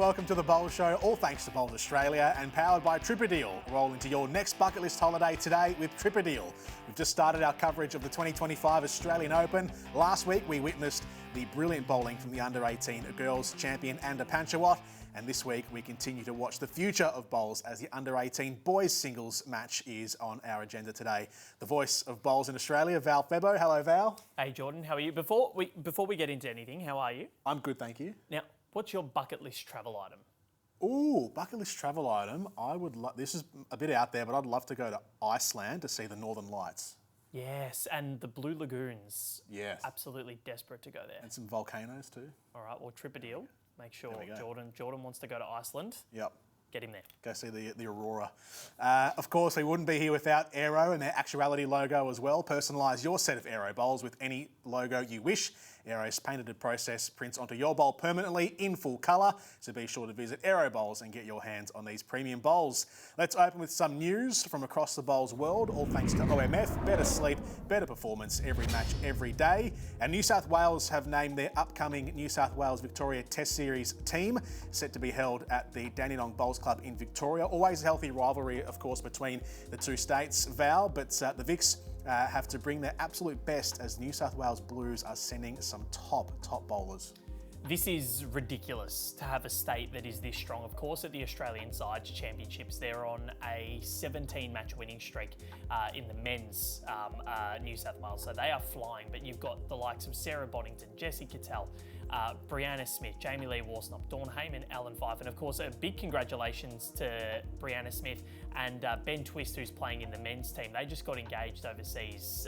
welcome to the Bowl Show, all thanks to Bowls Australia and powered by Tripadeal. Roll into your next bucket list holiday today with Tripadeal. We've just started our coverage of the 2025 Australian Open. Last week we witnessed the brilliant bowling from the under-18 girls champion Anda Panchawat, and this week we continue to watch the future of bowls as the under-18 boys singles match is on our agenda today. The voice of bowls in Australia, Val Febbo. Hello, Val. Hey, Jordan. How are you? Before we get into anything, how are you? I'm good, thank you. Now, what's your bucket list travel item? Ooh, bucket list travel item. This is a bit out there, but I'd love to go to Iceland to see the Northern Lights. Yes, and the Blue Lagoons. Yes. Absolutely desperate to go there. And some volcanoes too. All right, well, Tripadeal. Make sure There we go. Jordan wants to go to Iceland. Yep. Get him there. Go see the Aurora. Of course, we wouldn't be here without Aero and their Actuality logo as well. Personalise your set of Aero bowls with any logo you wish. Aero's patented process prints onto your bowl permanently in full colour, so be sure to visit Aero Bowls and get your hands on these premium bowls. Let's open with some news from across the bowls world, all thanks to OMF. Better sleep, better performance every match, every day. And New South Wales have named their upcoming New South Wales Victoria Test Series team, set to be held at the Dandenong Bowls Club in Victoria. Always a healthy rivalry, of course, between the two states, Val, but the Vics have to bring their absolute best as New South Wales Blues are sending some top bowlers. This is ridiculous to have a state that is this strong. Of course, at the Australian Sides Championships, they're on a 17-match winning streak in the men's New South Wales. So they are flying, but you've got the likes of Sarah Boddington, Jessie Cattell, Brianna Smith, Jamie Lee Worsnop, Dawn Heyman, Alan Fife, and of course a big congratulations to Brianna Smith and Ben Twist, who's playing in the men's team. They just got engaged overseas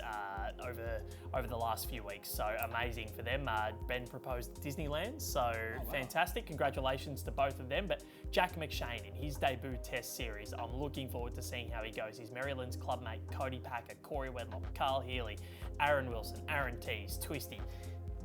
over the last few weeks, so amazing for them. Ben proposed at Disneyland, so fantastic. Congratulations to both of them. But Jack McShane in his debut Test series, I'm looking forward to seeing how he goes. He's Maryland's clubmate Cody Packer, Corey Wedlock, Carl Healy, Aaron Wilson, Aaron Tees, Twisty,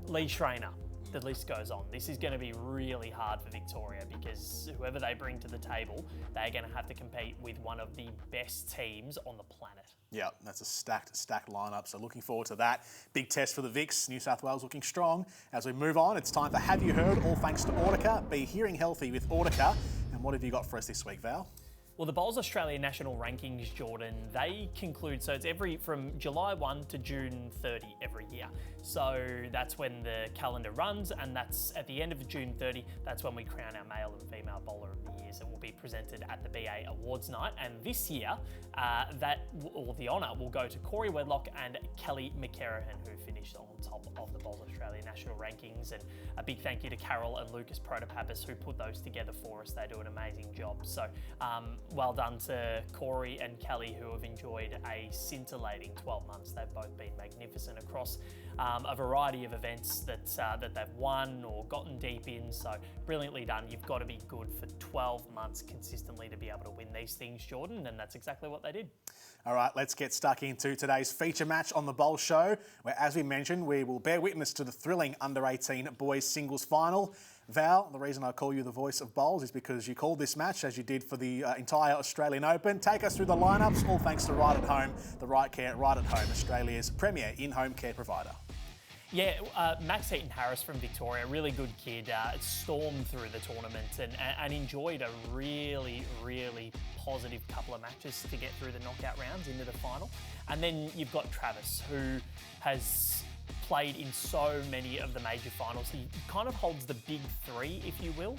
Lee Schreiner. The list goes on. This is going to be really hard for Victoria because whoever they bring to the table, they're going to have to compete with one of the best teams on the planet. Yeah, that's a stacked lineup. So looking forward to that. Big test for the Vics. New South Wales looking strong. As we move on, it's time for Have You Heard? All thanks to Audica. Be hearing healthy with Audica. And what have you got for us this week, Val? Well, the Bowls Australia National Rankings, Jordan, they conclude, so it's from July 1 to June 30 every year. So that's when the calendar runs, and that's at the end of June 30, that's when we crown our male and female bowler of the years. It will be presented at the BA Awards night, and this year, the honour will go to Corey Wedlock and Kelly McCarrahan, who finished on top of the Bowls Australia National Rankings. And a big thank you to Carol and Lucas Protopappas, who put those together for us. They do an amazing job. So well done to Corey and Kelly, who have enjoyed a scintillating 12 months. They've both been magnificent across a variety of events that they've won or gotten deep in. So brilliantly done. You've got to be good for 12 months consistently to be able to win these things, Jordan, and that's exactly what they did. All right, let's get stuck into today's feature match on the Bowl Show, where, as we mentioned, we will bear witness to the thrilling under-18 boys singles final. Val, the reason I call you the voice of bowls is because you called this match, as you did for the entire Australian Open. Take us through the lineups, all thanks to Right at Home, the Right Care Right at Home, Australia's premier in-home care provider. Yeah, Max Heaton-Harris from Victoria, really good kid, stormed through the tournament and enjoyed a really positive couple of matches to get through the knockout rounds into the final. And then you've got Travis, who has played in so many of the major finals. He kind of holds the big three, if you will,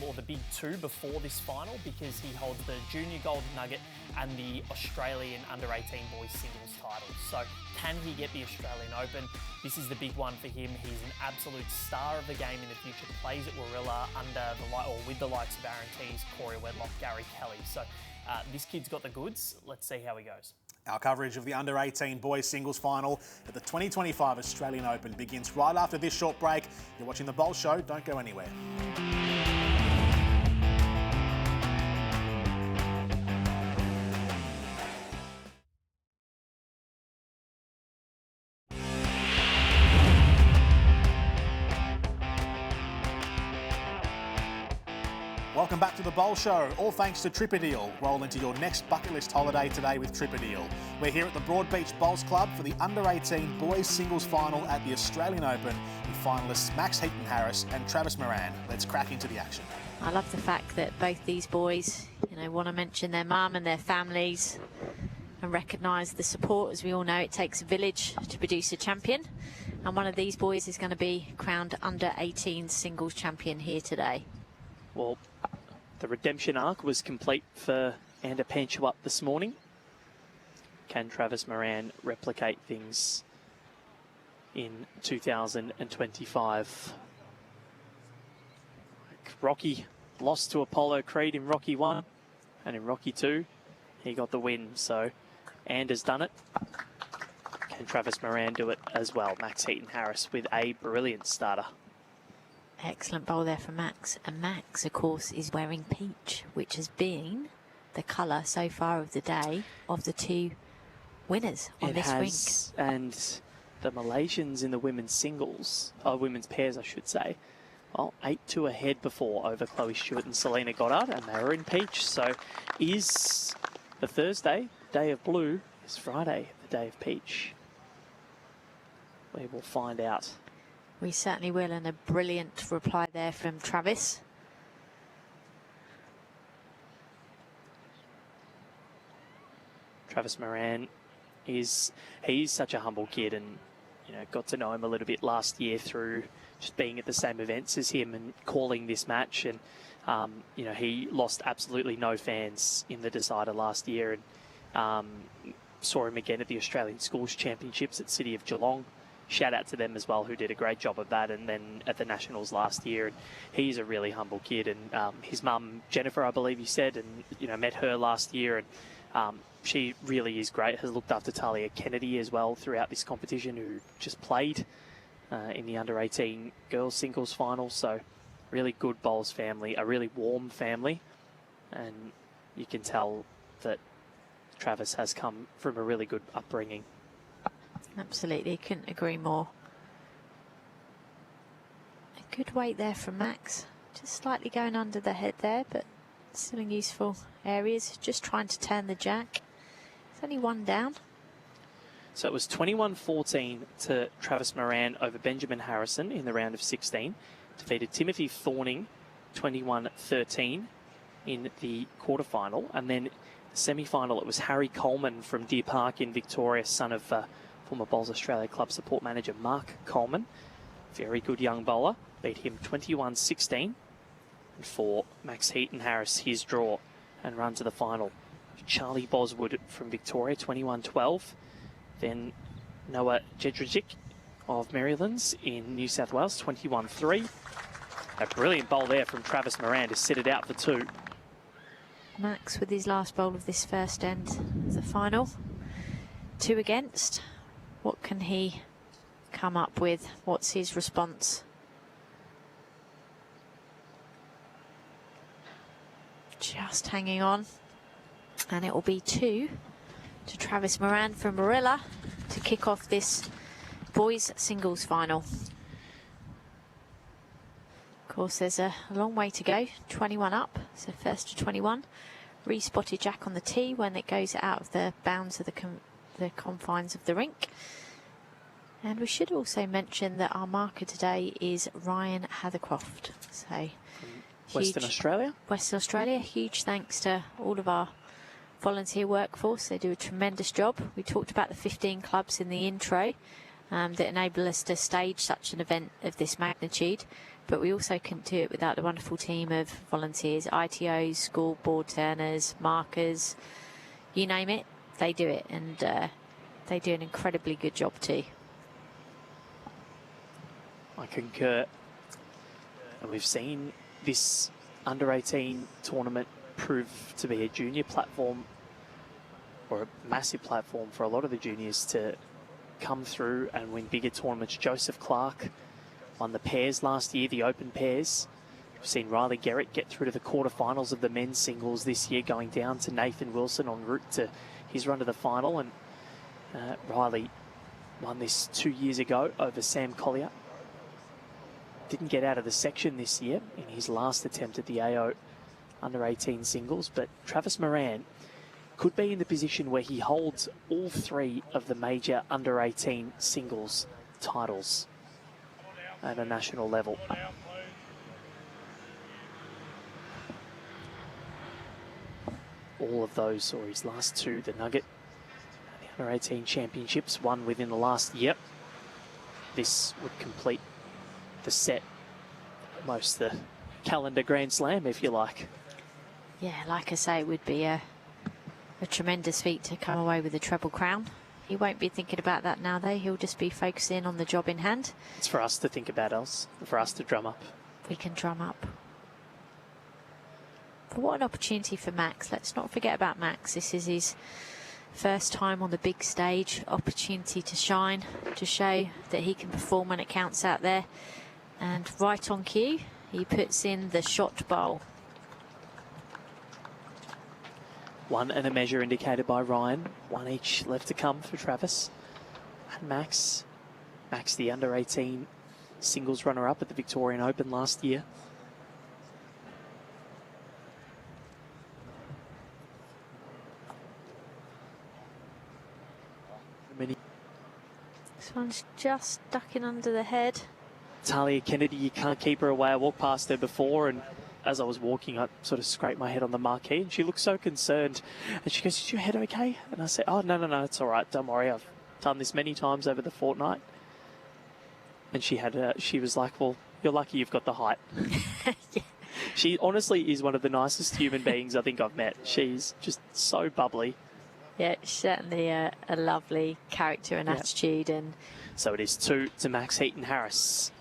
or the big two before this final, because he holds the Junior Gold Nugget and the Australian Under-18 Boys Singles titles. So can he get the Australian Open? This is the big one for him. He's an absolute star of the game in the future, plays at Warilla with the likes of Aaron Tees, Corey Wedlock, Gary Kelly. So this kid's got the goods. Let's see how he goes. Our coverage of the Under-18 Boys Singles Final at the 2025 Australian Open begins right after this short break. You're watching The Bowl Show. Don't go anywhere. Welcome back to the Bowl Show, all thanks to Tripadeal. Roll into your next bucket list holiday today with Tripadeal. We're here at the Broadbeach Bowls Club for the Under-18 Boys Singles Final at the Australian Open with finalists Max Heaton-Harris and Travis Moran. Let's crack into the action. I love the fact that both these boys, you know, want to mention their mum and their families and recognise the support. As we all know, it takes a village to produce a champion. And one of these boys is going to be crowned under 18 singles champion here today. Well, the redemption arc was complete for Ander Panchup this morning. Can Travis Moran replicate things in 2025? Rocky lost to Apollo Creed in Rocky 1, and in Rocky 2 he got the win, so Ander's done it. Can Travis Moran do it as well? Max Heaton-Harris with a brilliant starter. Excellent bowl there from Max. And Max, of course, is wearing peach, which has been the colour so far of the day of the two winners on this rink. And the Malaysians in the women's singles, women's pairs, I should say, well, 8-2 ahead before over Chloe Stewart and Selena Goddard, and they were in peach. So is the Thursday, day of blue, is Friday, the day of peach? We will find out. We certainly will, and a brilliant reply there from Travis. Travis Moran he's such a humble kid, and you know, got to know him a little bit last year through just being at the same events as him and calling this match. And you know, he lost absolutely no fans in the decider last year, and saw him again at the Australian Schools Championships at City of Geelong. Shout out to them as well, who did a great job of that, and then at the Nationals last year. And he's a really humble kid, and his mum Jennifer, I believe you said, and you know, met her last year, and she really is great. Has looked after Talia Kennedy as well throughout this competition, who just played in the under-18 girls singles final. So really good bowls family, a really warm family, and you can tell that Travis has come from a really good upbringing. Absolutely, couldn't agree more. A good weight there from Max. Just slightly going under the head there, but still in useful areas. Just trying to turn the jack. It's only one down. So it was 21-14 to Travis Moran over Benjamin Harrison in the round of 16. Defeated Timothy Thorning 21-13 in the quarterfinal. And then the semi-final, it was Harry Coleman from Deer Park in Victoria, son of former Bowls Australia Club support manager Mark Coleman. Very good young bowler. Beat him 21-16. And for Max Heaton-Harris, his draw and run to the final. Charlie Boswood from Victoria, 21-12. Then Noah Jedrzejczyk of Marylands in New South Wales, 21-3. A brilliant bowl there from Travis Moran to set it out for two. Max with his last bowl of this first end of the final. 2 against. What can he come up with? What's his response? Just hanging on. And it will be 2 to Travis Moran from Marilla to kick off this boys singles final. Of course, there's a long way to go. 21 up, so first to 21. Re-spotted jack on the tee when it goes out of the bounds of the confines of the rink. And we should also mention that our marker today is Ryan Hathercroft. So Western Australia. Western Australia. Huge thanks to all of our volunteer workforce. They do a tremendous job. We talked about the 15 clubs in the intro that enable us to stage such an event of this magnitude. But we also couldn't do it without the wonderful team of volunteers, ITOs, school board turners, markers, you name it, they do it. And they do an incredibly good job too. I concur. And we've seen this under-18 tournament prove to be a junior platform, or a massive platform for a lot of the juniors to come through and win bigger tournaments. Joseph Clark won the pairs last year, the open pairs. We've seen Riley Garrett get through to the quarterfinals of the men's singles this year, going down to Nathan Wilson en route to his run to the final. And Riley won this 2 years ago over Sam Collier. Didn't get out of the section this year in his last attempt at the AO under-18 singles, but Travis Moran could be in the position where he holds all 3 of the major under-18 singles titles at a national level. all of those, or his last two, the Nugget and the Under-18 Championships, won within the last year. This would complete the set, almost the calendar Grand Slam, if you like. Yeah, like I say, it would be a tremendous feat to come away with a treble crown. He won't be thinking about that now, though. He'll just be focusing on the job in hand. It's for us to think about, Els, for us to drum up. We can drum up. But what an opportunity for Max. Let's not forget about Max. This is his first time on the big stage. Opportunity to shine, to show that he can perform when it counts out there. And right on cue, he puts in the shot bowl. 1 and a measure indicated by Ryan. 1 each left to come for Travis and Max. Max, the under-18 singles runner-up at the Victorian Open last year. This one's just ducking under the head. Talia Kennedy, you can't keep her away. I walked past her before, and as I was walking, I sort of scraped my head on the marquee, and she looked so concerned. And she goes, "Is your head okay?" And I said, "Oh, no, it's all right. Don't worry. I've done this many times over the fortnight." And she was like, "Well, you're lucky you've got the height." Yeah. She honestly is one of the nicest human beings I think I've met. She's just so bubbly. Yeah, certainly a lovely character and attitude. And so it is 2 to Max Heaton-Harris.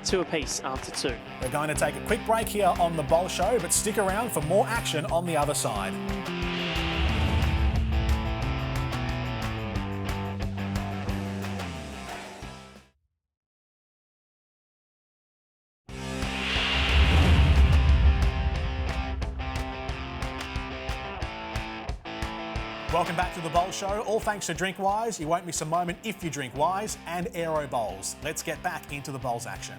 2 apiece after 2. We're going to take a quick break here on the Bowl Show, but stick around for more action on the other side. Welcome back to the Bowl Show. All thanks to Drinkwise. You won't miss a moment if you drink Wise, and Aero Bowls. Let's get back into the Bowls action.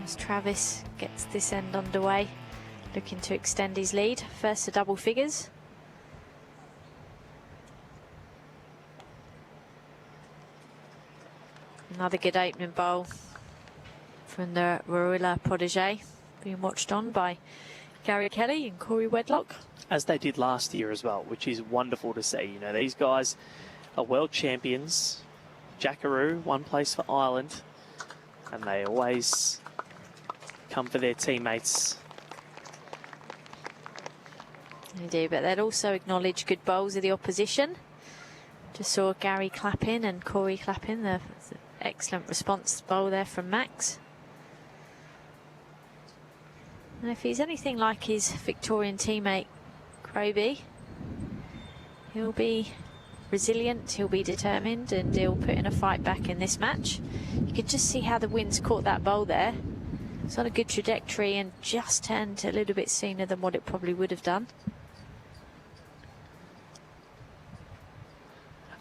as Travis gets this end underway, looking to extend his lead. First to double figures. Another good opening bowl from the Warilla protege, being watched on by Gary Kelly and Corey Wedlock. As they did last year as well, which is wonderful to see. You know, these guys are world champions. Jackaroo, one place for Ireland, and they always come for their teammates. They do, but they'd also acknowledge good bowls of the opposition. Just saw Gary clapping and Corey clapping. The excellent response bowl there from Max. And if he's anything like his Victorian teammate Groby, he'll be resilient, he'll be determined, and he'll put in a fight back in this match. You could just see how the wind's caught that bowl there. It's on a good trajectory and just turned a little bit sooner than what it probably would have done.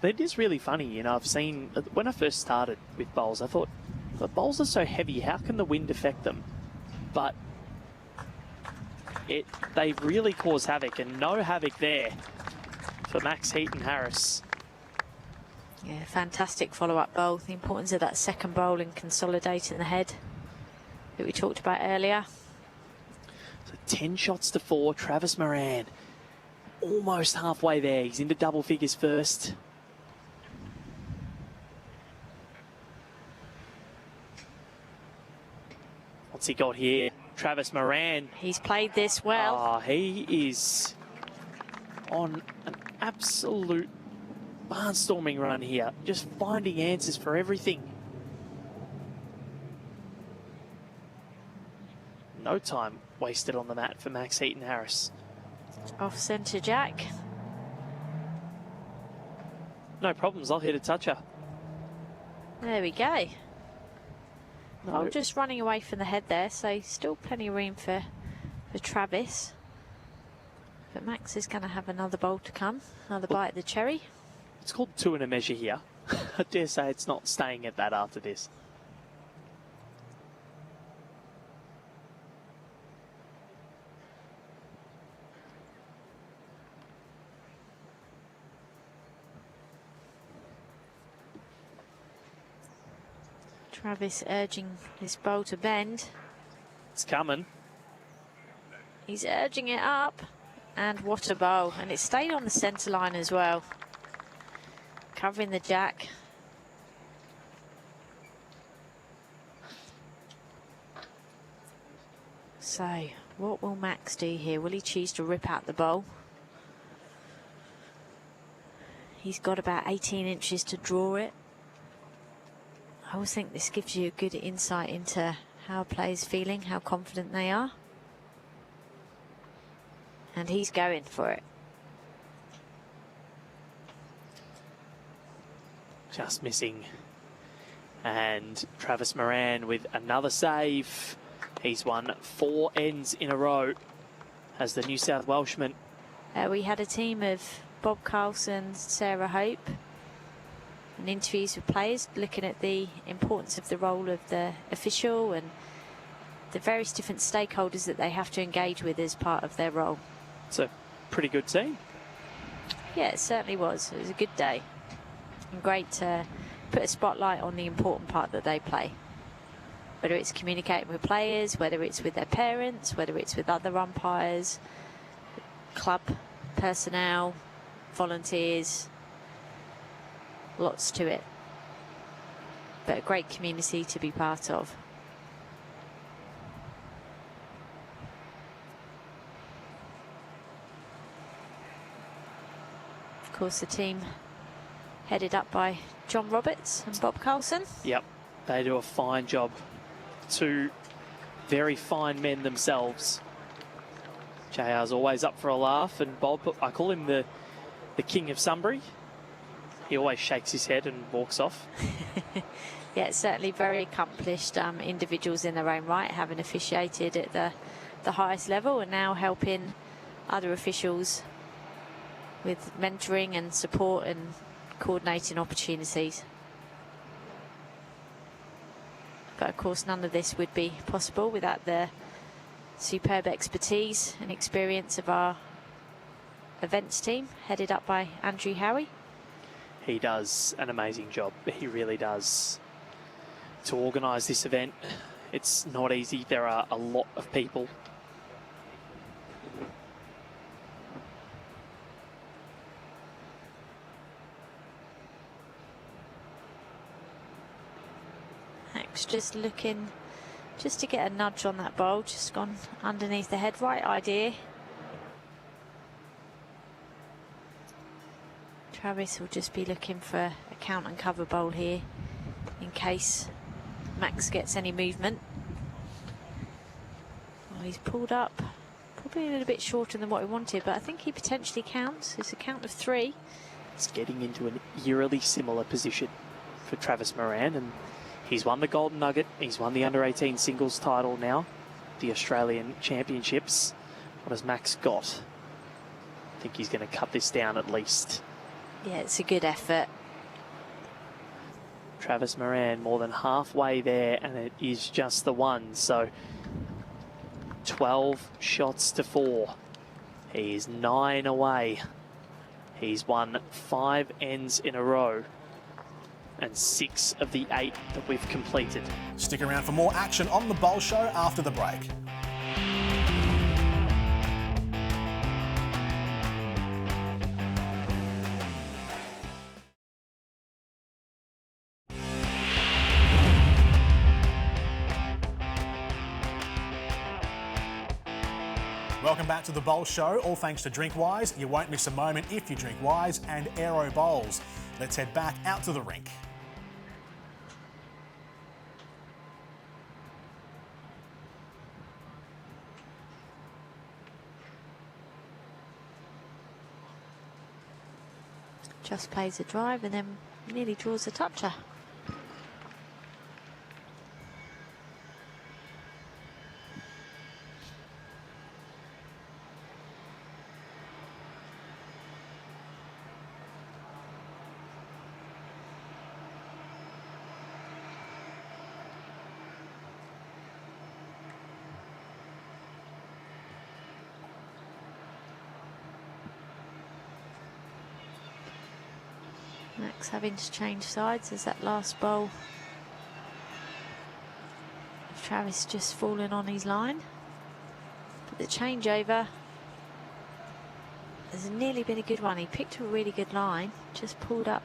It is really funny, you know, I've seen, when I first started with bowls, I thought, the bowls are so heavy, how can the wind affect them? But they really cause havoc, and no havoc there for Max Heaton-Harris. Yeah, fantastic follow-up bowl. The importance of that second bowl and consolidating the head that we talked about earlier. So 10 shots to 4, Travis Moran almost halfway there. He's into double figures first. What's he got here? Travis Moran. He's played this well. Oh, he is on an absolute barnstorming run here, just finding answers for everything. No time wasted on the mat for Max Heaton-Harris. Off centre jack. No problems, I'll hit a toucher. There we go. No. Oh, just running away from the head there, so still plenty of room for Travis. But Max is going to have another bowl to come, another bite of the cherry. It's called 2 and a measure here. I dare say it's not staying at that after this. Travis urging his bowl to bend. It's coming. He's urging it up. And what a bowl. And it stayed on the centre line as well. Covering the jack. So, what will Max do here? Will he choose to rip out the bowl? He's got about 18 inches to draw it. I always think this gives you a good insight into how a player's feeling, how confident they are. And he's going for it. Just missing. And Travis Moran with another save. He's won 4 ends in a row as the New South Welshman. We had a team of Bob Carlson, Sarah Hope, and interviews with players looking at the importance of the role of the official and the various different stakeholders that they have to engage with as part of their role. It's a pretty good team. Yeah, it certainly was. It was a good day. And great to put a spotlight on the important part that they play. Whether it's communicating with players, whether it's with their parents, whether it's with other umpires, club personnel, volunteers, lots to it. But a great community to be part of. Of course, the team headed up by John Roberts and Bob Carlson. Yep, they do a fine job. 2 very fine men themselves. JR's always up for a laugh, and Bob, I call him the king of Sunbury. He always shakes his head and walks off. Yeah, certainly very accomplished individuals in their own right, having officiated at the highest level and now helping other officials with mentoring and support and coordinating opportunities. But of course, none of this would be possible without the superb expertise and experience of our events team, headed up by Andrew Howie. He does an amazing job. He really does. To organise this event, it's not easy. There are a lot of people. Max just looking, just to get a nudge on that bowl, just gone underneath the head. Right idea. Travis will just be looking for a count and cover bowl here in case Max gets any movement. Well, he's pulled up, probably a little bit shorter than what he wanted, but I think he potentially counts. It's a count of 3. It's getting into an eerily similar position for Travis Moran, and he's won the Golden Nugget. He's won the under-18 singles title now, the Australian Championships. What has Max got? I think he's going to cut this down at least. Yeah, it's a good effort. Travis Moran more than halfway there, and it is just the one. So 12 shots to 4. He is 9 away. He's won 5 ends in a row and 6 of the 8 that we've completed. Stick around for more action on the Bowl Show after the break. Welcome back to the Bowl Show, all thanks to DrinkWise. You won't miss a moment if you drink Wise and Aero Bowls. Let's head back out to the rink. Just plays a drive and then nearly draws a toucher. Max having to change sides as that last bowl. Travis just fallen on his line. the changeover has nearly been a good one. He picked a really good line, just pulled up.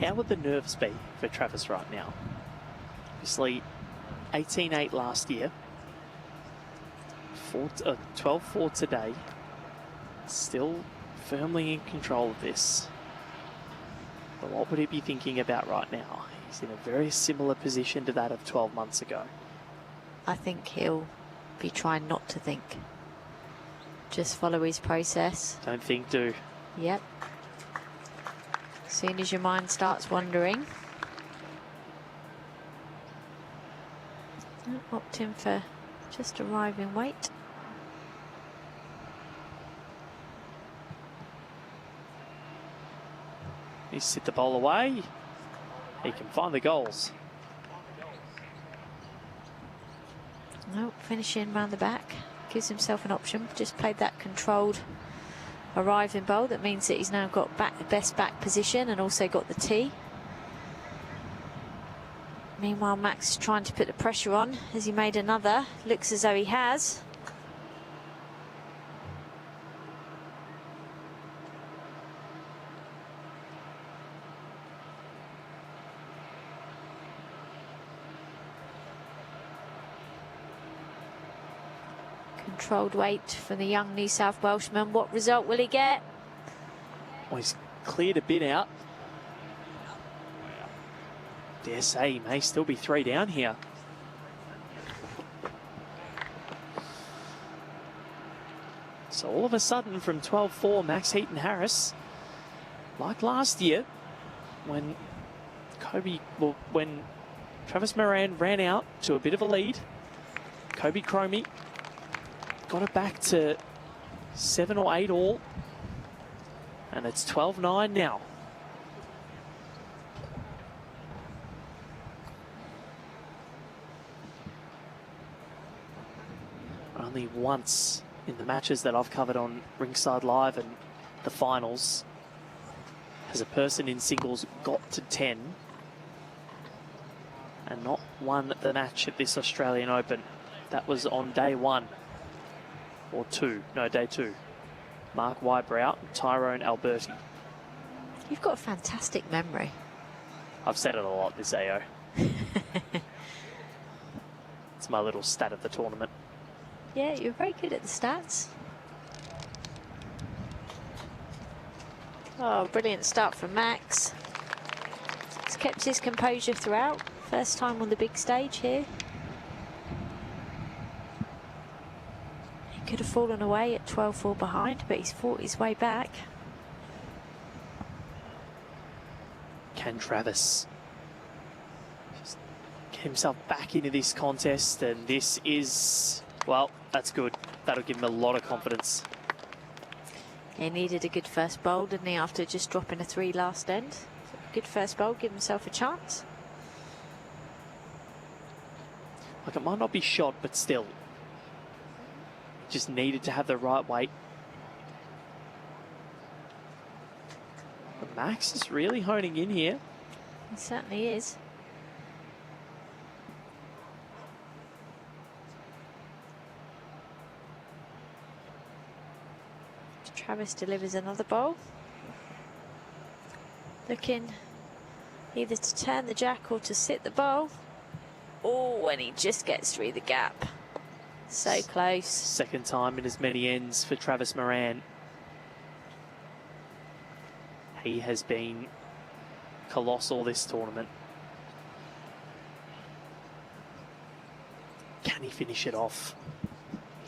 How would the nerves be for Travis right now? Obviously, 18-8 last year, 12-4 today. Still firmly in control of this. But what would he be thinking about right now? He's in a very similar position to that of 12 months ago. I think he'll be trying not to think. Just follow his process. Don't think, do. Yep. As soon as your mind starts wandering. Opt in for just arriving weight. He's sit the ball away. He can find the goals. Nope, finishing round the back. Gives himself an option. Just played that controlled arriving bowl. That means that he's now got the best back position and also got the tee. Meanwhile, Max is trying to put the pressure on. Has he made another? Looks as though he has. Controlled weight for the young New South Welshman. What result will he get? Well, he's cleared a bit out. Dare say he may still be 3 down here. So all of a sudden from 12-4, Max Heaton-Harris, like last year, when Travis Moran ran out to a bit of a lead, Kobe Cromie got it back to 7 or 8 all, and it's 12-9 now. Only once in the matches that I've covered on Ringside Live and the finals has a person in singles got to 10 and not won the match at this Australian Open. That was on day 1 or 2, no, day 2. Mark Wybrow and Tyrone Alberti. You've got a fantastic memory. I've said it a lot this AO. It's my little stat of the tournament. Yeah, you're very good at the stats. Oh, brilliant start from Max. He's kept his composure throughout. First time on the big stage here. He could have fallen away at 12-4 behind, but he's fought his way back. Can Travis just get himself back into this contest? And this is, well, that's good. That'll give him a lot of confidence. He needed a good first bowl, didn't he, after just dropping a 3 last end? Good first bowl, give himself a chance. Like, it might not be shot, but still. Just needed to have the right weight. But Max is really honing in here. He certainly is. Travis delivers another bowl. Looking either to turn the jack or to sit the bowl. Oh, and he just gets through the gap. So close. Second time in as many ends for Travis Moran. He has been colossal this tournament. Can he finish it off?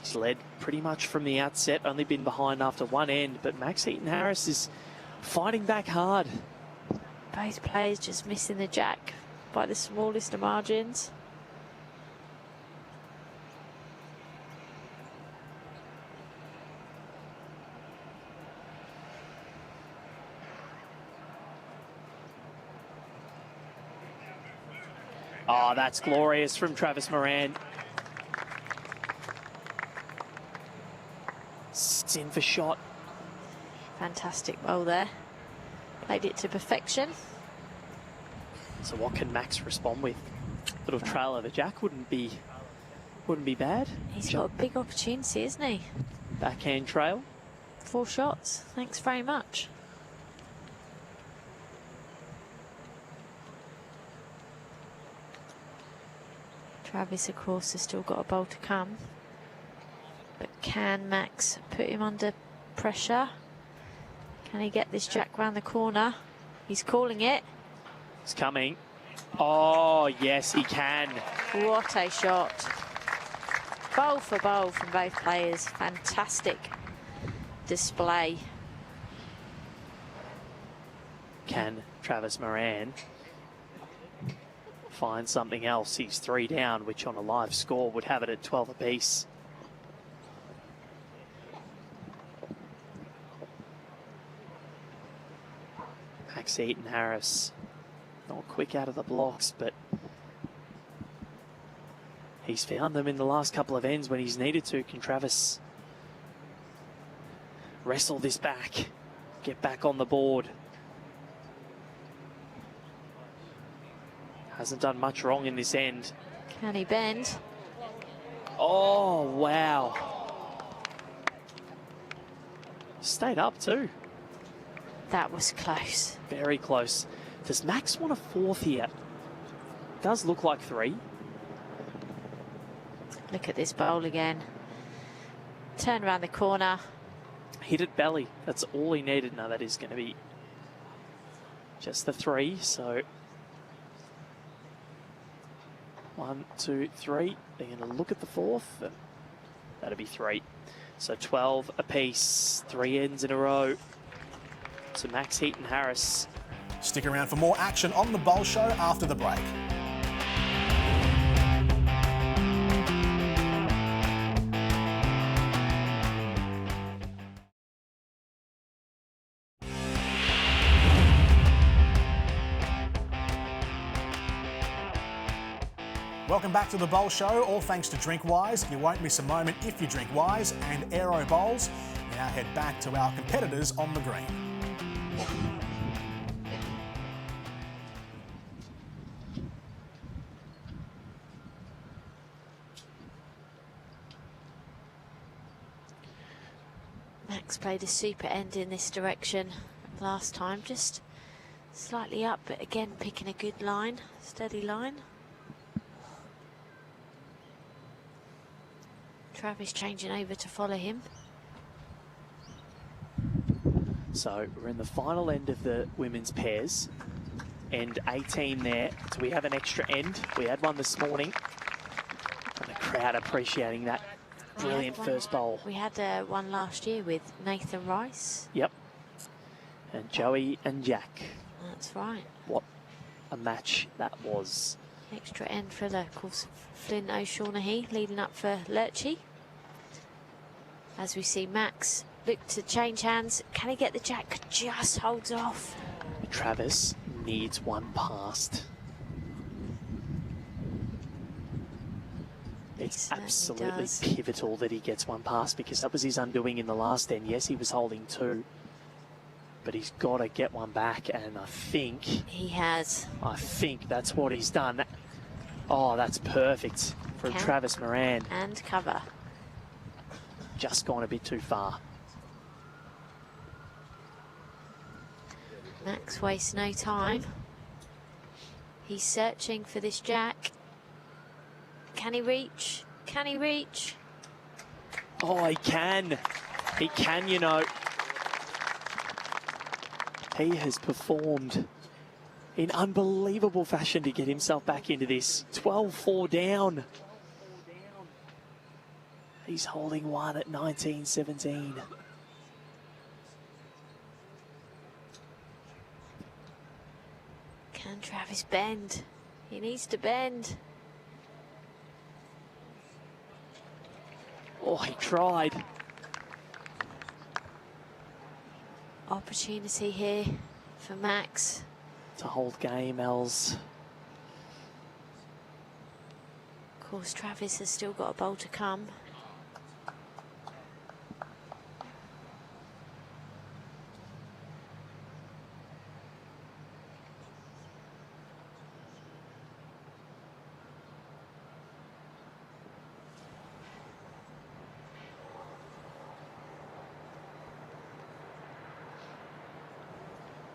He's led pretty much from the outset, only been behind after one end, but Max Heaton-Harris is fighting back hard. Both players just missing the jack by the smallest of margins. Oh, that's glorious from Travis Moran. Sits in for shot. Fantastic bowl there. Played it to perfection. So what can Max respond with? Little trail of a jack wouldn't be bad. He's got a big opportunity, isn't he? Backhand trail. 4 shots. Thanks very much. Travis, of course, has still got a bowl to come. But can Max put him under pressure? Can he get this jack round the corner? He's calling it. It's coming. Oh, yes, he can. What a shot. Bowl for bowl from both players. Fantastic display. Can Travis Moran find something else? He's 3 down, which on a live score would have it at 12 apiece. Max Eaton-Harris, not quick out of the blocks, but he's found them in the last couple of ends when he's needed to. Can Travis wrestle this back, get back on the board? Hasn't done much wrong in this end. Can he bend? Oh, wow. Stayed up too. That was close. Very close. Does Max want a 4th here? Does look like 3. Look at this bowl again. Turn around the corner. Hit it belly. That's all he needed. No, that is going to be just the 3. So 1, 2, 3. They're going to look at the 4th. And that'll be 3. So 12 apiece. 3 ends in a row. So Max Eaton-Harris. Stick around for more action on the Bowl Show after the break. Welcome back to the Bowl Show, all thanks to DrinkWise. You won't miss a moment if you drink Wise and Aero Bowls. We now head back to our competitors on the green. Max played a super end in this direction last time, just slightly up, but again picking a good line, steady line. Travis changing over to follow him. So we're in the final end of the women's pairs. End 18 there. So we have an extra end. We had one this morning. And the crowd appreciating that brilliant first bowl. We had one last year with Nathan Rice. Yep. And Joey and Jack. That's right. What a match that was. Extra end for the, of course, Flynn O'Shaughnessy leading up for Lurchie. As we see Max look to change hands. Can he get the jack? Just holds off. Travis needs one past. It's absolutely pivotal that he gets one past, because that was his undoing in the last end. Yes, he was holding 2, but he's got to get one back, and I think he has. I think that's what he's done. Oh, that's perfect from Travis Moran. And cover. Just gone a bit too far. Max wastes no time. He's searching for this jack. Can he reach? Can he reach? Oh, he can. He can, you know. He has performed in unbelievable fashion to get himself back into this. 12-4 down. He's holding one at 19-17. Can Travis bend? He needs to bend. Oh, he tried. Opportunity here for Max. To hold game, Els. Of course, Travis has still got a bowl to come.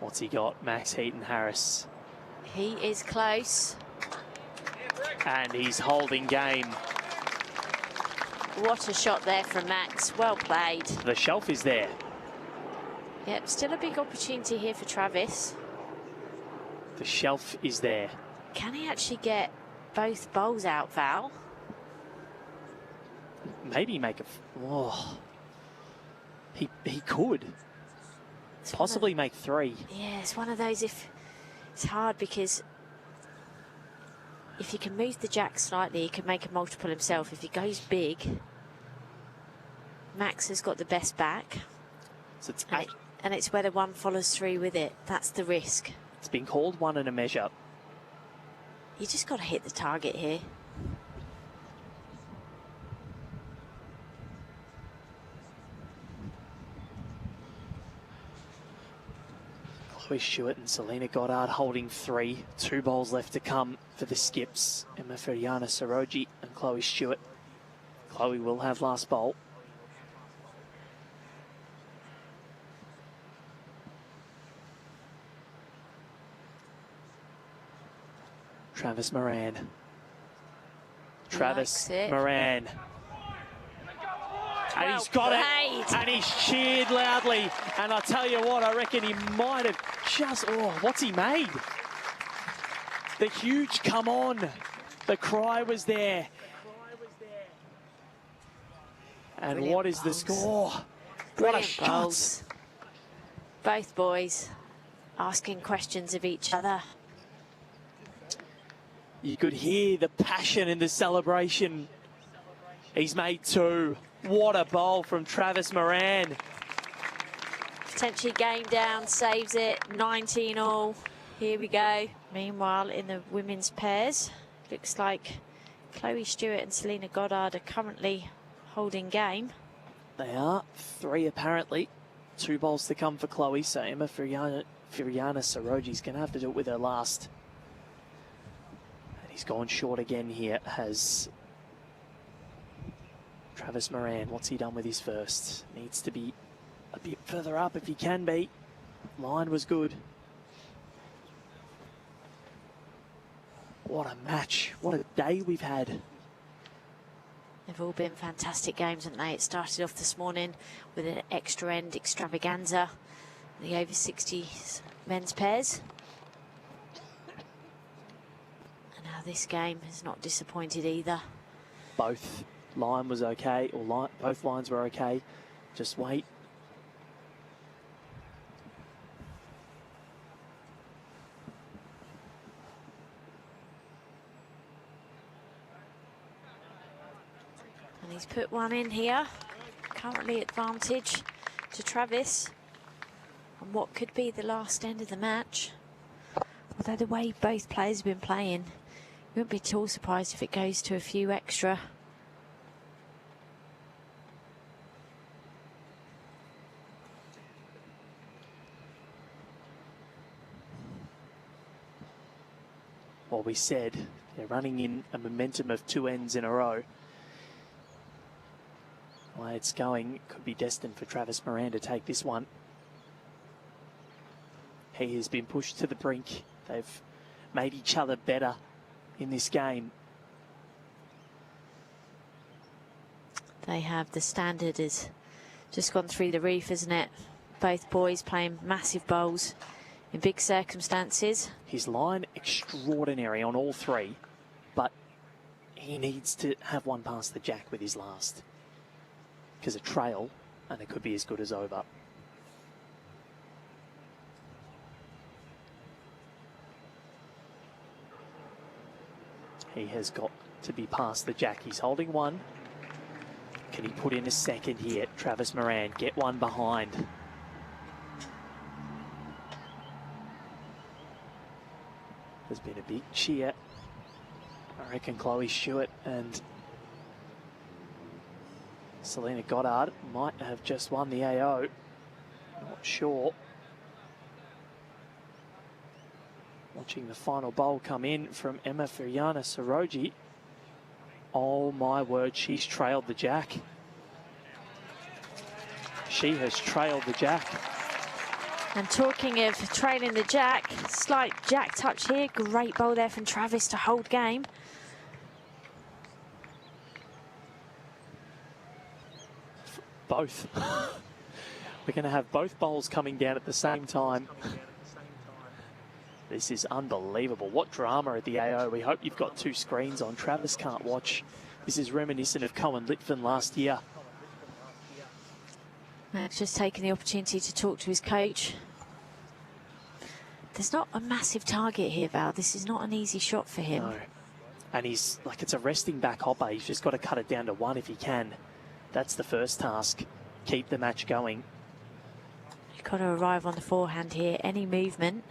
What's he got? Max Heaton-Harris. He is close. And he's holding game. What a shot there from Max. Well played. The shelf is there. Yep, still a big opportunity here for Travis. The shelf is there. Can he actually get both bowls out, Val? Maybe make a... Oh. He could. Possibly make 3. Yeah, it's one of those, if it's hard because if he can move the jack slightly, he can make a multiple himself. If he goes big, Max has got the best back. So it's and it's whether one follows through with it. That's the risk. It's been called 1 and a measure. You just got to hit the target here. Chloe Stewart and Selena Goddard holding 3. 2 bowls left to come for the skips. Emma Feriana Soroji and Chloe Stewart. Chloe will have last bowl. Travis Moran. Travis Moran. And he's got it, and he's cheered loudly. And I tell you what, I reckon he might have just, oh, what's he made? The huge come on. The cry was there. And brilliant. What is the score? Brilliant bowls. Both boys asking questions of each other. You could hear the passion in the celebration. He's made 2. What a bowl from Travis Moran. Potentially game down, saves it, 19 all. Here we go. Meanwhile, in the women's pairs, looks like Chloe Stewart and Selena Goddard are currently holding game. They are. 3 apparently. 2 bowls to come for Chloe, so Emma Feriana Soroji's going to have to do it with her last. And he's gone short again here, has Travis Moran. What's he done with his first? Needs to be a bit further up if he can be. Line was good. What a match. What a day we've had. They've all been fantastic games, haven't they? It started off this morning with an extra end extravaganza, the over 60s men's pairs. And now this game has not disappointed either. Both line was okay, or both lines were okay. Just wait. And he's put one in here. Currently advantage to Travis on what could be the last end of the match. Although the way both players have been playing, you wouldn't be at all surprised if it goes to a few extra. Well, we said they're running in a momentum of 2 ends in a row. The way it's going, it could be destined for Travis Moran to take this one. He has been pushed to the brink. They've made each other better in this game. They have. The standard has just gone through the roof, isn't it? Both boys playing massive bowls in big circumstances. His line extraordinary on all 3, but he needs to have one past the jack with his last. Because a trail, and it could be as good as over. He has got to be past the jack. He's holding one. Can he put in a second here? Travis Moran, get one behind. There's been a big cheer. I reckon Chloe Stewart and Selena Goddard might have just won the AO. Not sure. Watching the final bowl come in from Emma Feriana Soroji. Oh my word, she's trailed the jack. She has trailed the jack. And talking of trailing the jack, slight jack touch here. Great bowl there from Travis to hold game. Both. We're going to have both bowls coming down at the same time. This is unbelievable. What drama at the AO. We hope you've got two screens on. Travis can't watch. This is reminiscent of Cohen-Litvin last year. Max just taking the opportunity to talk to his coach. There's not a massive target here, Val. This is not an easy shot for him. No. And he's like, it's a resting back hopper. He's just got to cut it down to one if he can. That's the first task. Keep the match going. You've got to arrive on the forehand here. Any movement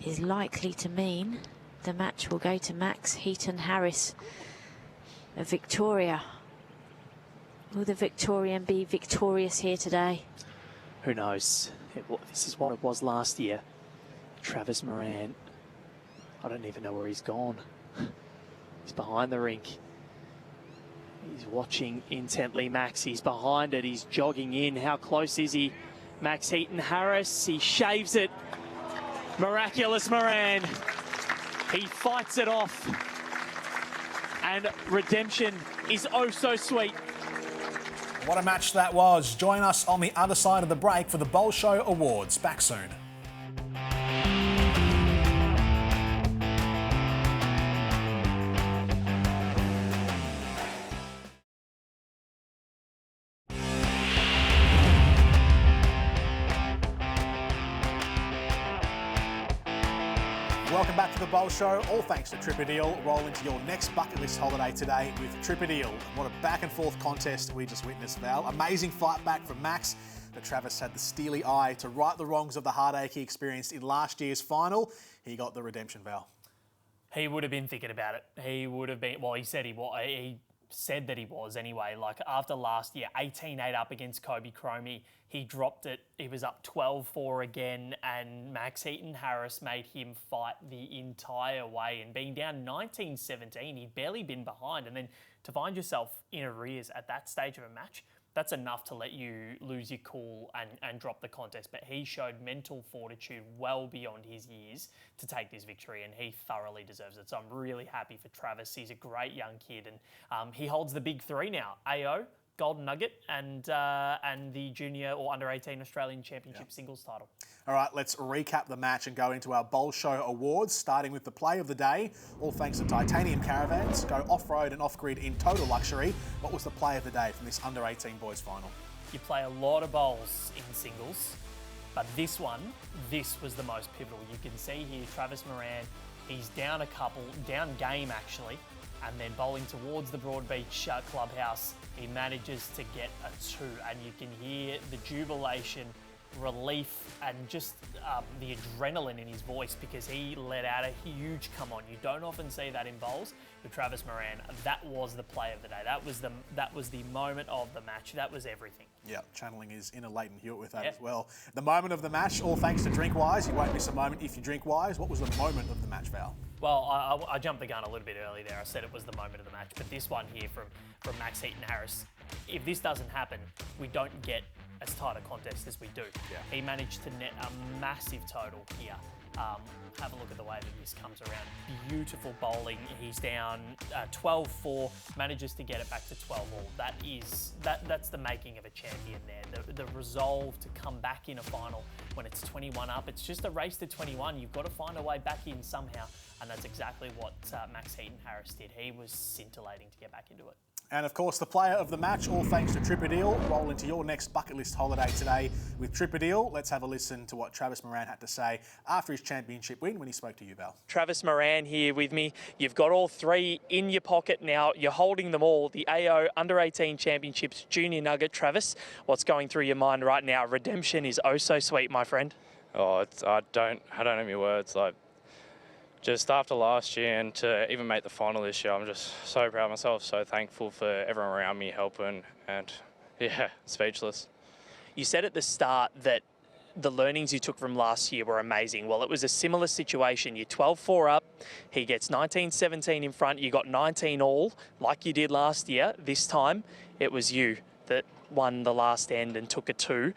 is likely to mean the match will go to Max Heaton-Harris of Victoria. Will the Victorian be victorious here today? Who knows? This is what it was last year. Travis Moran. I don't even know where he's gone. He's behind the rink. He's watching intently Max. He's behind it. He's jogging in. How close is he? Max Heaton-Harris. He shaves it. Miraculous Moran. He fights it off. And redemption is oh so sweet. What a match that was. Join us on the other side of the break for the Bowl Show Awards. Back soon. Welcome back to the Bowl Show. All thanks to Tripadil. Roll into your next bucket list holiday today with Tripadil. What a back and forth contest we just witnessed, Val. Amazing fight back from Max, but Travis had the steely eye to right the wrongs of the heartache he experienced in last year's final. He got the redemption, Val. He would have been thinking about it. He would have been, well, he said he said that he was anyway. Like after last year, 18-8 up against Kobe Cromie, he dropped it. He was up 12-4 again, and Max Heaton-Harris made him fight the entire way. And being down 19-17, he'd barely been behind. And then to find yourself in arrears at that stage of a match, that's enough to let you lose your cool and drop the contest. But he showed mental fortitude well beyond his years to take this victory, and he thoroughly deserves it. So I'm really happy for Travis. He's a great young kid, and he holds the big three now: AO, Golden Nugget, and the junior or under-18 Australian Championship singles title. All right, let's recap the match and go into our Bowl Show Awards, starting with the play of the day. All thanks to Titanium Caravans. Go off-road and off-grid in total luxury. What was the play of the day from this under-18 boys final? You play a lot of bowls in singles, but this was the most pivotal. You can see here Travis Moran, he's down a couple, down game actually, and then bowling towards the Broadbeach clubhouse, he manages to get a 2, and you can hear the jubilation, relief, and just the adrenaline in his voice because he let out a huge come on. You don't often see that in bowls, but Travis Moran, that was the play of the day. That was the moment of the match. That was everything. Yeah, channeling his inner Leighton Hewitt with that as well. The moment of the match, all thanks to Drinkwise. You won't miss a moment if you drink wise. What was the moment of the match, Val? Well, I jumped the gun a little bit early there. I said it was the moment of the match, but this one here from Max Heaton-Harris, if this doesn't happen, we don't get as tight a contest as we do. Yeah. He managed to net a massive total here. Have a look at the way that this comes around. Beautiful bowling. He's down 12-4, manages to get it back to 12-all. That's the making of a champion there. The resolve to come back in a final when it's 21 up. It's just a race to 21. You've got to find a way back in somehow, and that's exactly what Max Heaton-Harris did. He was scintillating to get back into it. And of course, the player of the match, all thanks to Tripadil. Roll into your next bucket list holiday today with Tripadil. Let's have a listen to what Travis Moran had to say after his championship win when he spoke to you, Val. Travis Moran here with me. You've got all three in your pocket now. You're holding them all. The AO Under-18 Championships Junior Nugget. Travis, what's going through your mind right now? Redemption is oh so sweet, my friend. Oh, I don't have any words. Like, just after last year and to even make the final this year, I'm just so proud of myself, so thankful for everyone around me helping, and yeah, speechless. You said at the start that the learnings you took from last year were amazing. Well, it was a similar situation. You're 12-4 up, he gets 19-17 in front, you got 19 all, like you did last year. This time, it was you that won the last end and took a 2.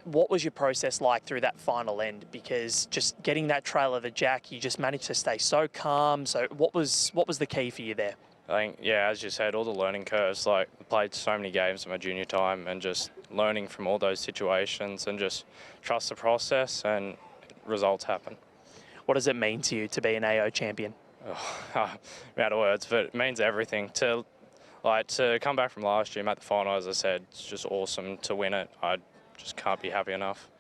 What was your process like through that final end? Because just getting that trail of the jack, you just managed to stay so calm. So what was the key for you there? I think, yeah, as you said, all the learning curves, like I played so many games in my junior time and just learning from all those situations and just trust the process and results happen. What does it mean to you to be an AO champion? I'm out of words, but it means everything. To come back from last year, make the final, as I said, it's just awesome to win it. I just can't be happy enough.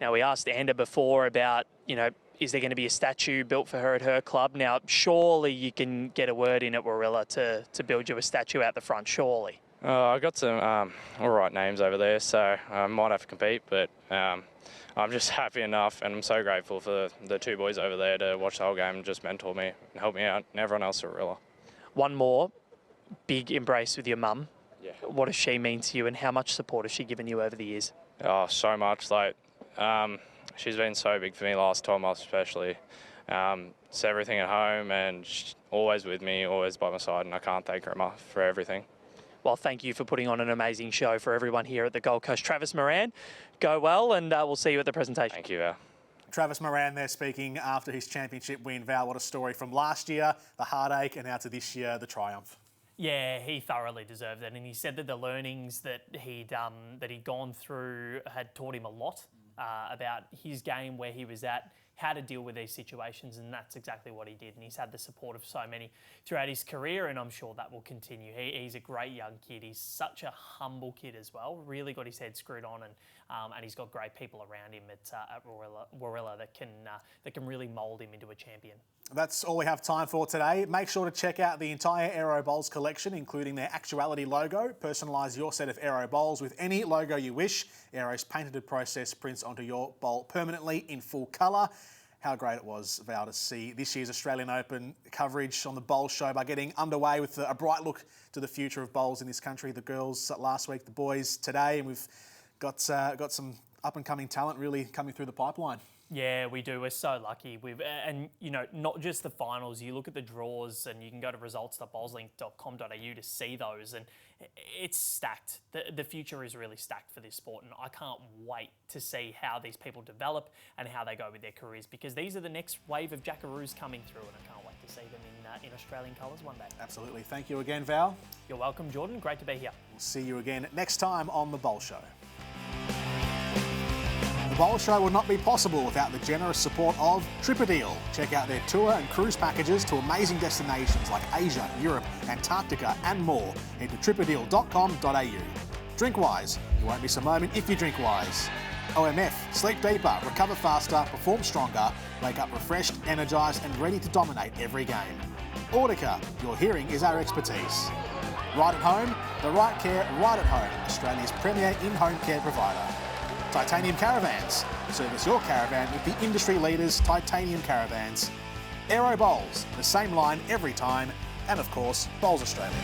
Now, we asked Anda before about, is there going to be a statue built for her at her club? Now, surely you can get a word in at Warilla to build you a statue out the front, surely. I got some all right names over there, so I might have to compete, but I'm just happy enough, and I'm so grateful for the two boys over there to watch the whole game and just mentor me and help me out, and everyone else at Warilla. One more big embrace with your mum. Yeah. What does she mean to you, and how much support has she given you over the years? Oh, so much. She's been so big for me last 12 months especially. It's everything at home, and she's always with me, always by my side, and I can't thank her enough for everything. Well, thank you for putting on an amazing show for everyone here at the Gold Coast. Travis Moran, go well, and we'll see you at the presentation. Thank you, Val. Travis Moran there speaking after his championship win. Val, what a story from last year, the heartache, and now to this year, the triumph. Yeah, he thoroughly deserved it, and he said that the learnings that he'd gone through had taught him a lot about his game, where he was at, how to deal with these situations, and that's exactly what he did. And he's had the support of so many throughout his career, and I'm sure that will continue. He's a great young kid. He's such a humble kid as well. Really got his head screwed on, and he's got great people around him at Warilla that can really mould him into a champion. That's all we have time for today. Make sure to check out the entire Aero Bowls collection, including their Actuality logo. Personalise your set of Aero Bowls with any logo you wish. Aero's patented process prints onto your bowl permanently in full colour. How great it was, Val, to see this year's Australian Open coverage on the Bowl Show by getting underway with a bright look to the future of bowls in this country. The girls last week, the boys today, and we've got some up-and-coming talent really coming through the pipeline. Yeah, we do. We're so lucky. And not just the finals. You look at the draws, and you can go to results.bowlslink.com.au to see those, and it's stacked. The future is really stacked for this sport, and I can't wait to see how these people develop and how they go with their careers, because these are the next wave of jackaroos coming through, and I can't wait to see them in Australian colours one day. Absolutely. Thank you again, Val. You're welcome, Jordan. Great to be here. We'll see you again next time on The Bowl Show. The Bowl Show would not be possible without the generous support of TripADeal. Check out their tour and cruise packages to amazing destinations like Asia, Europe, Antarctica and more. Head to tripadeal.com.au. Drink wise. You won't miss a moment if you drink wise. OMF. Sleep deeper, recover faster, perform stronger, wake up refreshed, energised and ready to dominate every game. Audica. Your hearing is our expertise. Right at home. The right care right at home. Australia's premier in-home care provider. Titanium Caravans. Service your caravan with the industry leaders Titanium Caravans. Aero Bowls, the same line every time. And of course, Bowls Australia.